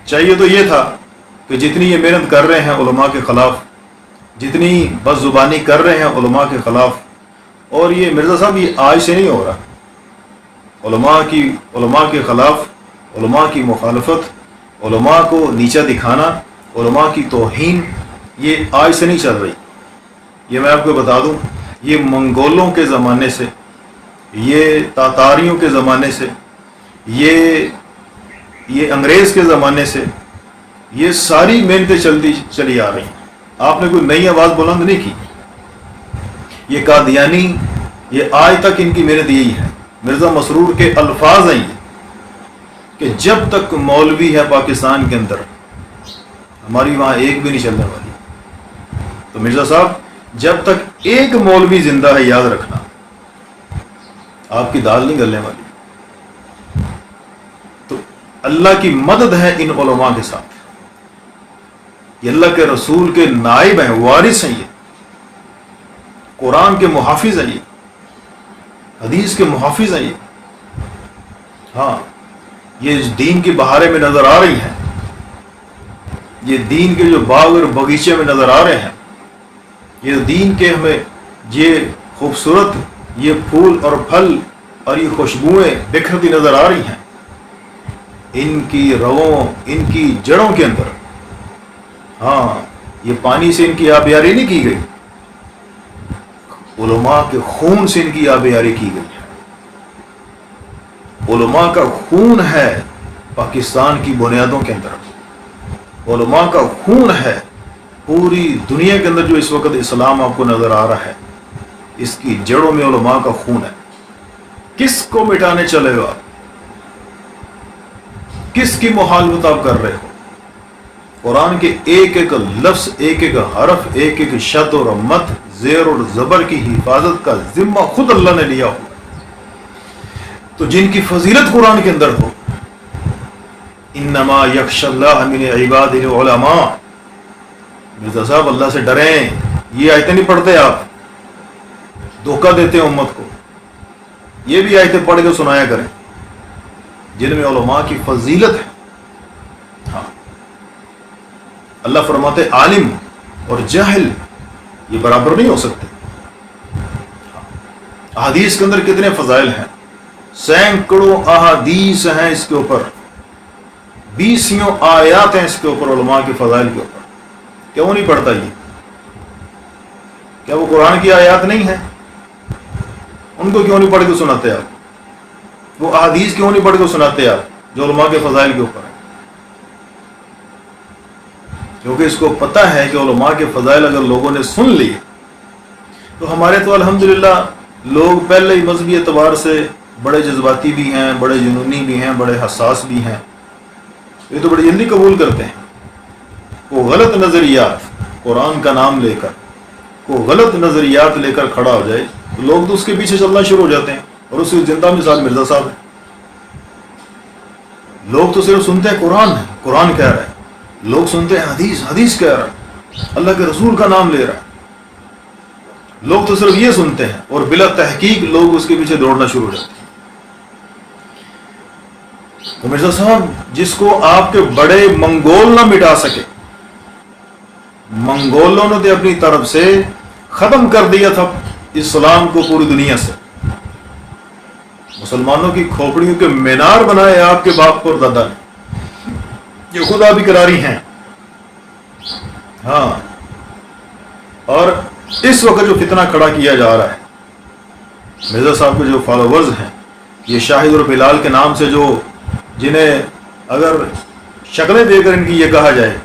چاہیے تو یہ تھا کہ جتنی یہ محنت کر رہے ہیں علماء کے خلاف، جتنی بد زبانی کر رہے ہیں علماء کے خلاف، اور یہ مرزا صاحب یہ آج سے نہیں ہو رہا، علماء کے خلاف، علماء کی مخالفت، علماء کو نیچا دکھانا، علماء کی توہین، یہ آج سے نہیں چل رہی. یہ میں آپ کو بتا دوں، یہ منگولوں کے زمانے سے، یہ تاتاریوں کے زمانے سے، یہ انگریز کے زمانے سے یہ ساری محنتیں چلتی چلی آ رہی ہیں. آپ نے کوئی نئی آواز بلند نہیں کی. یہ قادیانی، یہ آج تک ان کی محنت یہی ہے. مرزا مسرور کے الفاظ ہیں یہ کہ جب تک مولوی ہے پاکستان کے اندر، ہماری وہاں ایک بھی نہیں چلنے والی. تو مرزا صاحب جب تک ایک مولوی زندہ ہے، یاد رکھنا آپ کی دال نہیں گلنے والی. تو اللہ کی مدد ہے ان علماء کے ساتھ. یہ اللہ کے رسول کے نائب ہیں، وارث ہیں، یہ قرآن کے محافظ ہیں، یہ حدیث کے محافظ ہیں. ہاں، یہ اس دین کی بہاریں میں نظر آ رہی ہیں، یہ دین کے جو باغ اور باغیچے میں نظر آ رہے ہیں، یہ دین کے ہمیں یہ خوبصورت یہ پھول اور پھل اور یہ خوشبوئیں بکھرتی نظر آ رہی ہیں. ان کی روؤں، ان کی جڑوں کے اندر، ہاں، یہ پانی سے ان کی آبیاری نہیں کی گئی، علماء کے خون سے ان کی آبیاری کی گئی ہے. علماء کا خون ہے پاکستان کی بنیادوں کے اندر، علماء کا خون ہے پوری دنیا کے اندر. جو اس وقت اسلام آپ کو نظر آ رہا ہے، اس کی جڑوں میں علماء کا خون ہے. کس کو مٹانے چلے ہو آپ؟ کس کی مخالفت آپ کر رہے ہو؟ قرآن کے ایک ایک لفظ، ایک ایک حرف، ایک ایک شد اور مد، زیر اور زبر کی حفاظت کا ذمہ خود اللہ نے لیا ہوا. تو جن کی فضیلت قرآن کے اندر ہو، انما یخشی اللہ من عبادہ العلماء. مرزا صاحب اللہ سے ڈریں. یہ آیتیں نہیں پڑھتے آپ، دھوکہ دیتے ہیں امت کو. یہ بھی آیتیں پڑھ کے سنایا کریں جن میں علماء کی فضیلت ہے. ہاں، اللہ فرماتے عالم اور جاہل یہ برابر نہیں ہو سکتے. احادیث کے اندر کتنے فضائل ہیں، سینکڑوں احادیث ہیں اس کے اوپر، 20 آیات ہیں اس کے اوپر، علماء کے فضائل کے اوپر. کیوں نہیں پڑھتا یہ؟ کیا وہ قرآن کی آیات نہیں ہیں؟ ان کو کیوں نہیں پڑھ کے سناتے آپ؟ وہ احادیث کیوں نہیں پڑھ کے سناتے آپ جو علماء کے فضائل کے اوپر ہے؟ کیونکہ اس کو پتہ ہے کہ علماء کے فضائل اگر لوگوں نے سن لی تو ہمارے تو الحمدللہ لوگ پہلے ہی مذہبی اعتبار سے بڑے جذباتی بھی ہیں، بڑے جنونی بھی ہیں، بڑے حساس بھی ہیں. یہ تو بڑی جلدی قبول کرتے ہیں. وہ غلط نظریات قرآن کا نام لے کر، وہ غلط نظریات لے کر کھڑا ہو جائے تو لوگ تو اس کے پیچھے چلنا شروع ہو جاتے ہیں. اور اس کی زندہ مثال مرزا صاحب ہے. لوگ تو صرف سنتے ہیں قرآن کہہ رہا ہے، لوگ سنتے ہیں حدیث کہہ رہا ہے، اللہ کے رسول کا نام لے رہا ہے. لوگ تو صرف یہ سنتے ہیں اور بلا تحقیق لوگ اس کے پیچھے دوڑنا شروع ہو جاتے ہیں. تو مرزا صاحب جس کو آپ کے بڑے منگول نہ مٹا سکے، منگولوں نے تو اپنی طرف سے ختم کر دیا تھا اسلام کو پوری دنیا سے. مسلمانوں کی کھوپڑیوں کے مینار بنائے آپ کے باپ اور دادا نے، یہ خدا بھی قراری ہیں. ہاں، اور اس وقت جو فتنہ کھڑا کیا جا رہا ہے، مرزا صاحب کے جو فالوورز ہیں، یہ شاہد اور بلال کے نام سے جو جنہیں اگر شکلیں دے کر ان کی یہ کہا جائے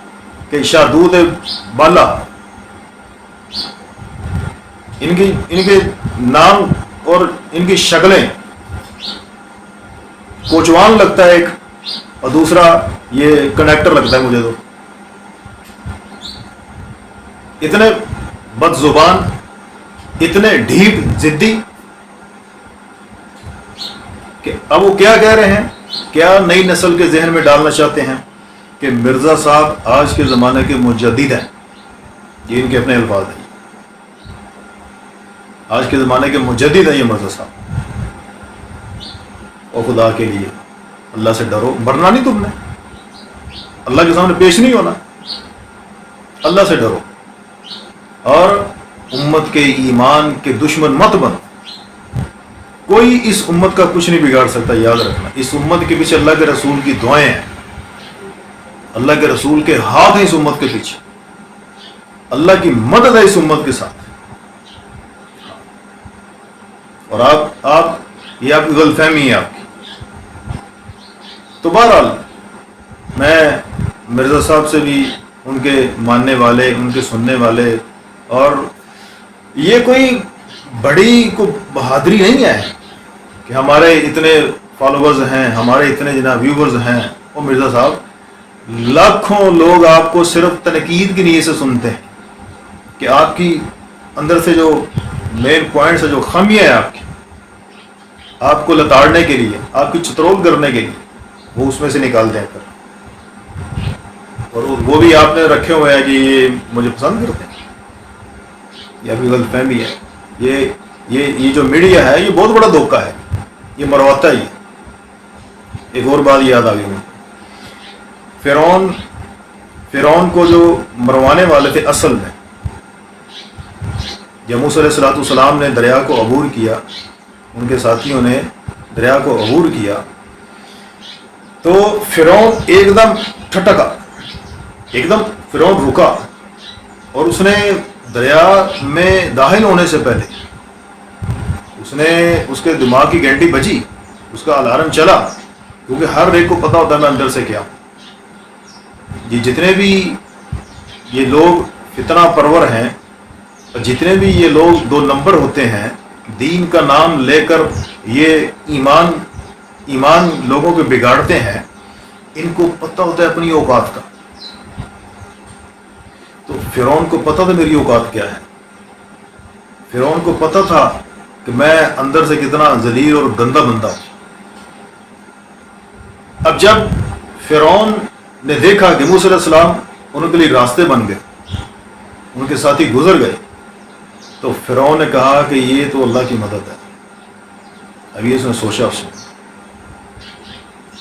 کہ شاہدود بالا، ان کے نام اور ان کی شکلیں کوچوان لگتا ہے ایک، اور دوسرا یہ کنیکٹر لگتا ہے مجھے. تو اتنے بد زبان، اتنے ڈھیپ ضدی کہ اب وہ کیا کہہ رہے ہیں، کیا نئی نسل کے ذہن میں ڈالنا چاہتے ہیں کہ مرزا صاحب آج کے زمانے کے مجدد ہیں. یہ ان کے اپنے الفاظ ہیں، آج کے زمانے کے مجدد ہیں یہ مرزا صاحب. اور خدا کے لیے اللہ سے ڈرو. مرنا نہیں تم نے، اللہ کے سامنے پیش نہیں ہونا. اللہ سے ڈرو اور امت کے ایمان کے دشمن مت بنو. کوئی اس امت کا کچھ نہیں بگاڑ سکتا. یاد رکھنا اس امت کے پیچھے اللہ کے رسول کی دعائیں ہیں, اللہ کے رسول کے ہاتھ ہیں اس امت کے پیچھے, اللہ کی مدد ہے اس امت کے ساتھ. اور آپ یہ آپ کی غلط فہمی ہے آپ کی. تو بہرحال میں مرزا صاحب سے بھی, ان کے ماننے والے, ان کے سننے والے, اور یہ کوئی بڑی کو بہادری نہیں ہے کہ ہمارے اتنے فالوورز ہیں, ہمارے اتنے جناب ویورز ہیں. وہ مرزا صاحب لاکھوں لوگ آپ کو صرف تنقید کی نیت سے سنتے ہیں کہ آپ کی اندر سے جو مین پوائنٹس ہے, جو خامیاں ہیں آپ کی, آپ کو لتاڑنے کے لیے, آپ کی چترول کرنے کے لیے, وہ اس میں سے نکال دیں کر. اور وہ بھی آپ نے رکھے ہوئے ہیں کہ یہ مجھے پسند کرتے ہیں. یہ ابھی غلط فہمی ہے. یہ جو میڈیا ہے یہ بہت بڑا دھوکہ ہے, یہ مرواتا ہی ہے. ایک اور بات یاد آ گئی مجھے, فرعون کو جو مروانے والے تھے اصل میں, جب موسیٰ علیہ السلام نے دریا کو عبور کیا, ان کے ساتھیوں نے دریا کو عبور کیا, تو فرعون ایک دم ٹھٹکا, ایک دم فرعون رکا, اور اس نے دریا میں داخل ہونے سے پہلے اس کے دماغ کی گھنٹی بجی, اس کا الارم چلا, کیونکہ ہر ایک کو پتا ہوتا ہے میں اندر سے کیا. یہ جتنے بھی یہ لوگ فتنہ پرور ہیں, جتنے بھی یہ لوگ 2 نمبر ہوتے ہیں, دین کا نام لے کر یہ ایمان لوگوں کے بگاڑتے ہیں, ان کو پتہ ہوتا ہے اپنی اوقات کا. تو فرعون کو پتہ تھا میری اوقات کیا ہے. فرعون کو پتہ تھا کہ میں اندر سے کتنا ذلیل اور گندا بندہ ہوں. اب جب فرعون نے دیکھا کہ موسیٰ علیہ السلام ان کے لیے راستے بن گئے, ان کے ساتھی گزر گئے, تو فرعون نے کہا کہ یہ تو اللہ کی مدد ہے. ابھی اس نے سوچا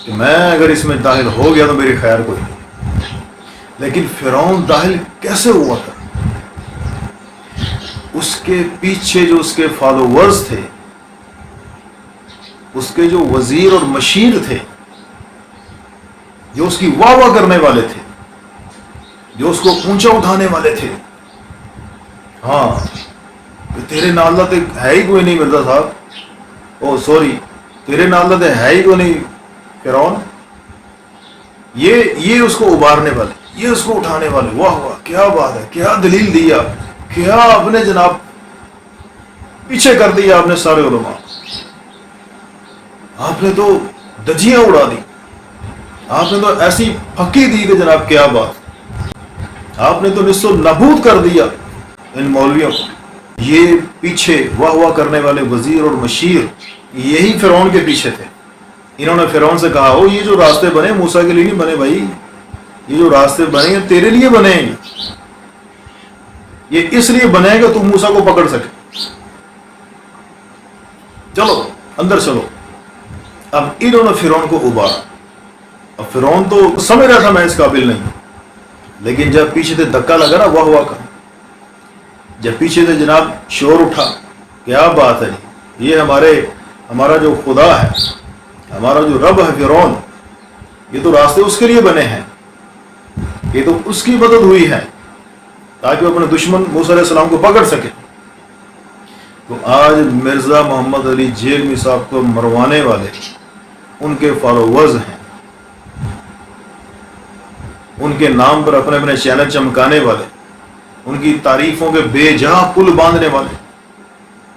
کہ میں اگر اس میں داخل ہو گیا تو میری خیر کوئی نہیں. لیکن فرعون داخل کیسے ہوا تھا؟ اس کے پیچھے جو اس کے فالوورز تھے, اس کے جو وزیر اور مشیر تھے, جو اس کی واہ واہ کرنے والے تھے, جو اس کو اونچا اٹھانے والے تھے. ہاں, تیرے نال تو ہے ہی کوئی نہیں مرزا صاحب, او سوری, تیرے نال تو ہے ہی کوئی نہیں فرعون. یہ اس کو ابارنے والے, یہ اس کو اٹھانے والے. واہ واہ, کیا بات ہے, کیا دلیل دی آپ, کیا آپ نے جناب پیچھے کر دیا آپ نے سارے علماء. آپ نے تو دجیاں اڑا دی, آپ نے تو ایسی پھکی دی کہ جناب کیا بات, آپ نے تو نصف نابود کر دیا ان مولویوں کو. یہ پیچھے واہ واہ کرنے والے وزیر اور مشیر یہی فرعون کے پیچھے تھے. انہوں نے فرعون سے کہا, یہ جو راستے بنے موسیٰ کے لیے نہیں بنے بھائی, یہ جو راستے بنے ہیں تیرے لیے بنے ہیں, یہ اس لیے بنے کہ تم موسیٰ کو پکڑ سکے. چلو اندر چلو. اب انہوں نے فرعون کو ابارا. اب فرعون تو سمجھ رہا تھا میں اس قابل نہیں, لیکن جب پیچھے سے دھکا لگا نا واہ واہ کا, جب پیچھے سے جناب شور اٹھا, کیا بات ہے, یہ ہمارا جو خدا ہے, ہمارا جو رب ہے فرعون, یہ تو راستے اس کے لیے بنے ہیں, یہ تو اس کی مدد ہوئی ہے تاکہ وہ اپنے دشمن موسیٰ علیہ السلام کو پکڑ سکے. تو آج مرزا محمد علی جیلمی صاحب کو مروانے والے ان کے فالوورز ہیں, ان کے نام پر اپنے چینل چمکانے والے, ان کی تعریفوں کے بے جا پل باندھنے والے.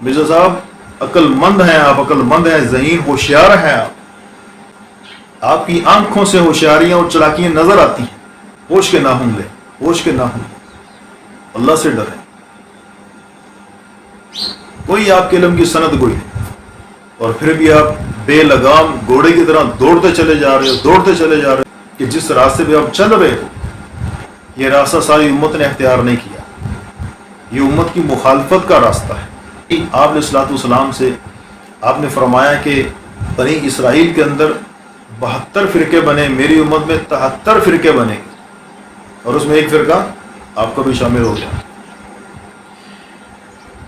مرزا صاحب عقل مند ہیں, آپ عقل مند ہیں, ذہین ہوشیار ہیں آپ کی آنکھوں سے ہوشیاریاں اور چلاکیاں نظر آتی ہیں. ہوش کے ناخن لیں, ہوش کے ناخن لیں, اللہ سے ڈریں. کوئی آپ کے علم کی سند کوئی نہیں, اور پھر بھی آپ بے لگام گھوڑے کی طرح دوڑتے چلے جا رہے ہو کہ جس راستے پہ آپ چل رہے ہو یہ راستہ ساری امت نے اختیار نہیں کیا, یہ امت کی مخالفت کا راستہ ہے. آپ نے صلوات والسلام سے آپ نے فرمایا کہ بنی اسرائیل کے اندر 72 فرقے بنے, میری امت میں 73 فرقے بنے, اور اس میں ایک فرقہ آپ کا بھی شامل ہو گیا.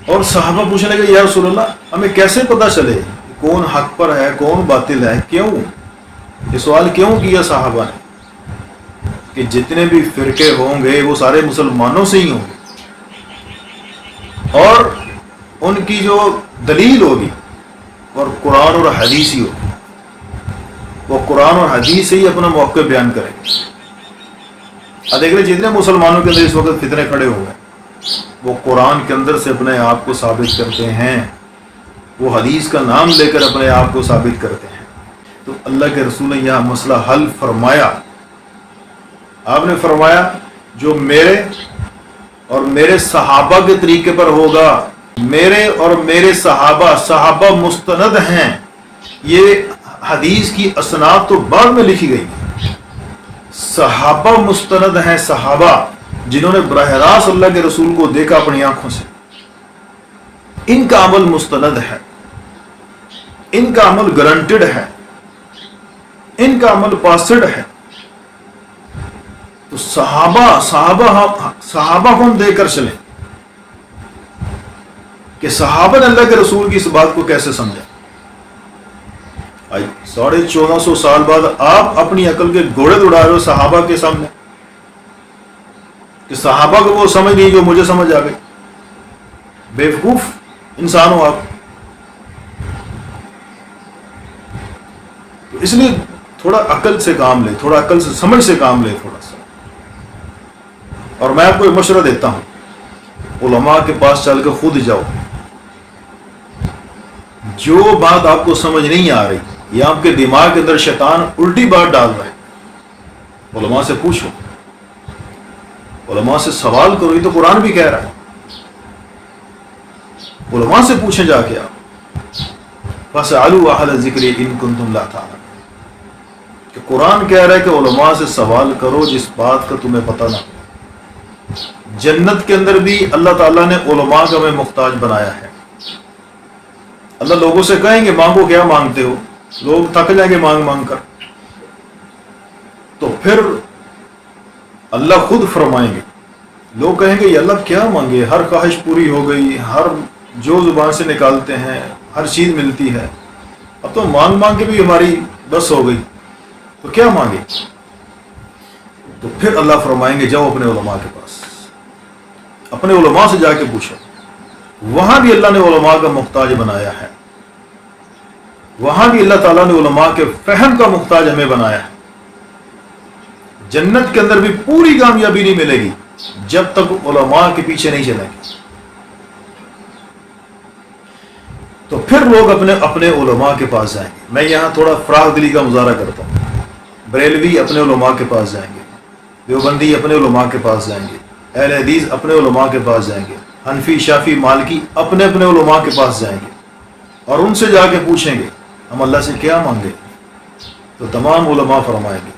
اور صحابہ پوچھنے لگے یا رسول اللہ ہمیں کیسے پتہ چلے کون حق پر ہے کون باطل ہے؟ کیوں یہ سوال کیوں کیا صحابہ نے کہ جتنے بھی فرقے ہوں گے وہ سارے مسلمانوں سے ہی ہوں گے, اور ان کی جو دلیل ہوگی اور قرآن اور حدیث ہی ہوگی, وہ قرآن اور حدیث سے ہی اپنا موقع بیان کریں گے. اب دیکھ رہے جتنے مسلمانوں کے اندر اس وقت فتنے کھڑے ہوئے ہیں وہ قرآن کے اندر سے اپنے آپ کو ثابت کرتے ہیں, وہ حدیث کا نام لے کر اپنے آپ کو ثابت کرتے ہیں. تو اللہ کے رسول نے یہاں مسئلہ حل فرمایا. آپ نے فرمایا جو میرے اور میرے صحابہ کے طریقے پر ہوگا, میرے اور میرے صحابہ مستند ہیں. یہ حدیث کی اسناد تو بعد میں لکھی گئی, صحابہ مستند ہیں, صحابہ جنہوں نے براہ راست اللہ کے رسول کو دیکھا اپنی آنکھوں سے, ان کا عمل مستند ہے, ان کا عمل گارنٹیڈ ہے, ان کا عمل پاسڈ ہے. تو صحابہ کو ہم دیکھ کر چلیں کہ صحابہ نے اللہ کے رسول کی اس بات کو کیسے سمجھا. 1450 سال بعد آپ اپنی عقل کے گھوڑے دوڑا رہے ہو صحابہ کے سامنے کہ صحابہ کو وہ سمجھ نہیں جو مجھے سمجھ آ گئی. بیوقوف انسان ہو آپ. تو اس لیے تھوڑا عقل سے کام لے, تھوڑا عقل سے سمجھ سے کام لے تھوڑا سا. اور میں آپ کو ایک مشورہ دیتا ہوں, علماء کے پاس چل کے خود جاؤ. جو بات آپ کو سمجھ نہیں آ رہی یا آپ کے دماغ کے اندر شیطان الٹی بات ڈال رہا ہے, علماء سے پوچھو, علماء سے سوال کرو. یہ تو قرآن بھی کہہ رہا ہے, علماء سے پوچھیں جا کے آپ. فَاسْأَلُوا أَهْلَ الذِّكْرِ إِن كُنتُمْ لَا تَعْلَمُونَ کہ قرآن کہہ رہا ہے کہ علماء سے سوال کرو جس بات کا تمہیں پتہ نہ. جنت کے اندر بھی اللہ تعالیٰ نے علماء کا ہمیں محتاج بنایا ہے. اللہ لوگوں سے کہیں گے مانگو, کیا مانگتے ہو؟ لوگ تھک جائیں گے مانگ مانگ کر. تو پھر اللہ خود فرمائیں گے, لوگ کہیں گے یہ اللہ کیا مانگے, ہر خواہش پوری ہو گئی, ہر جو زبان سے نکالتے ہیں ہر چیز ملتی ہے, اب تو مانگ مانگ کے بھی ہماری بس ہو گئی, تو کیا مانگے؟ تو پھر اللہ فرمائیں گے جاؤ اپنے علماء کے پاس, اپنے علماء سے جا کے پوچھو. وہاں بھی اللہ نے علماء کا محتاج بنایا ہے, وہاں بھی اللہ تعالیٰ نے علماء کے فہم کا محتاج ہمیں بنایا ہے. جنت کے اندر بھی پوری کامیابی نہیں ملے گی جب تک علماء کے پیچھے نہیں چلیں گے. تو پھر لوگ اپنے علماء کے پاس جائیں گے. میں یہاں تھوڑا فراغ دلی کا مظاہرہ کرتا ہوں. بریلوی اپنے علماء کے پاس جائیں گے, دیوبندی اپنے علماء کے پاس جائیں گے, اہل حدیث اپنے علماء کے پاس جائیں گے, حنفی شافی مالکی اپنے علماء کے پاس جائیں گے, اور ان سے جا کے پوچھیں گے ہم اللہ سے کیا مانگے. تو تمام علماء فرمائیں گے,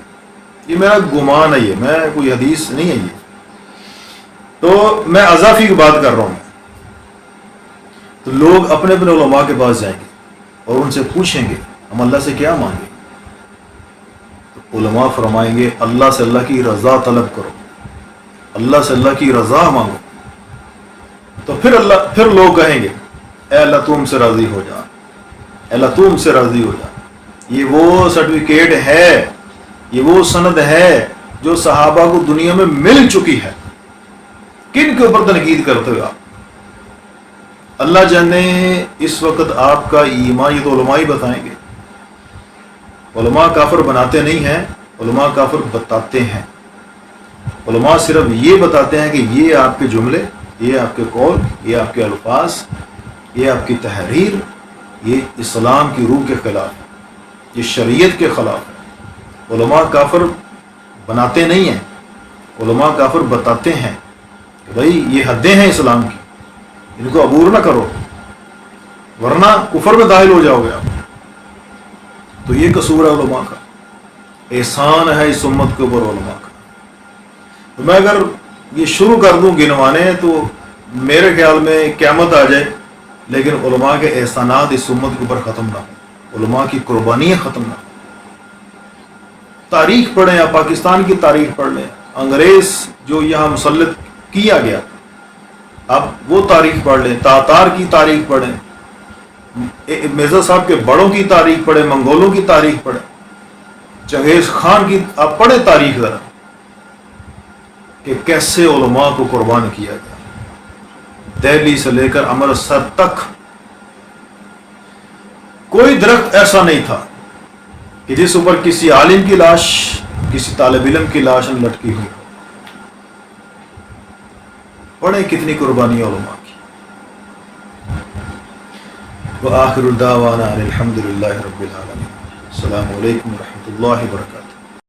یہ میرا گمان ہے, یہ میں کوئی حدیث نہیں ہے, یہ تو میں اضافی کی بات کر رہا ہوں. تو لوگ اپنے علماء کے پاس جائیں گے اور ان سے پوچھیں گے ہم اللہ سے کیا مانگیں. تو علماء فرمائیں گے اللہ سے اللہ کی رضا طلب کرو, اللہ سے اللہ کی رضا مانگو. تو پھر لوگ کہیں گے اے اللہ تو ہم سے راضی ہو جا, اے اللہ تو ہم سے راضی ہو جا. یہ وہ سرٹیفکیٹ ہے, یہ وہ سند ہے جو صحابہ کو دنیا میں مل چکی ہے. کن کے اوپر تنقید کرتے ہو آپ؟ اللہ جانے اس وقت آپ کا ایمان, یہ تو علماء ہی بتائیں گے. علماء کافر بناتے نہیں ہیں, علماء کافر بتاتے ہیں. علماء صرف یہ بتاتے ہیں کہ یہ آپ کے جملے, یہ آپ کے قول, یہ آپ کے الفاظ, یہ آپ کی تحریر, یہ اسلام کی روح کے خلاف ہے, یہ شریعت کے خلاف ہے. علماء کافر بناتے نہیں ہیں, علماء کافر بتاتے ہیں کہ بھائی یہ حدیں ہیں اسلام کی, ان کو عبور نہ کرو ورنہ کفر میں داخل ہو جاؤ گے آپ. تو یہ قصور ہے علماء کا, احسان ہے اس امت کے اوپر علماء کا. تو میں اگر یہ شروع کر دوں گنوانے تو میرے خیال میں قیامت آ جائے, لیکن علماء کے احسانات اس امت کے اوپر ختم نہ ہوں, علماء کی قربانیاں ختم نہ ہوں. تاریخ پڑھیں یا پاکستان کی تاریخ پڑھ لیں، انگریز جو یہاں مسلط کیا گیا، اب وہ تاریخ پڑھ لیں، تاتار کی تاریخ پڑھیں، مرزا صاحب کے بڑوں کی تاریخ پڑھیں، منگولوں کی تاریخ پڑھیں، چنگیز خان کی، آپ پڑھیں تاریخ ذرا کہ کیسے علماء کو قربان کیا گیا۔ دہلی سے لے کر امرتسر تک کوئی درخت ایسا نہیں تھا کہ جس اوپر کسی عالم کی لاش، کسی طالب علم کی لاش لٹکی ہوئی۔ پڑھیں کتنی قربانی علماء کی۔ وآخر دعوانا الحمد للہ رب العالمین۔ السلام علیکم ورحمۃ اللہ وبرکاتہ۔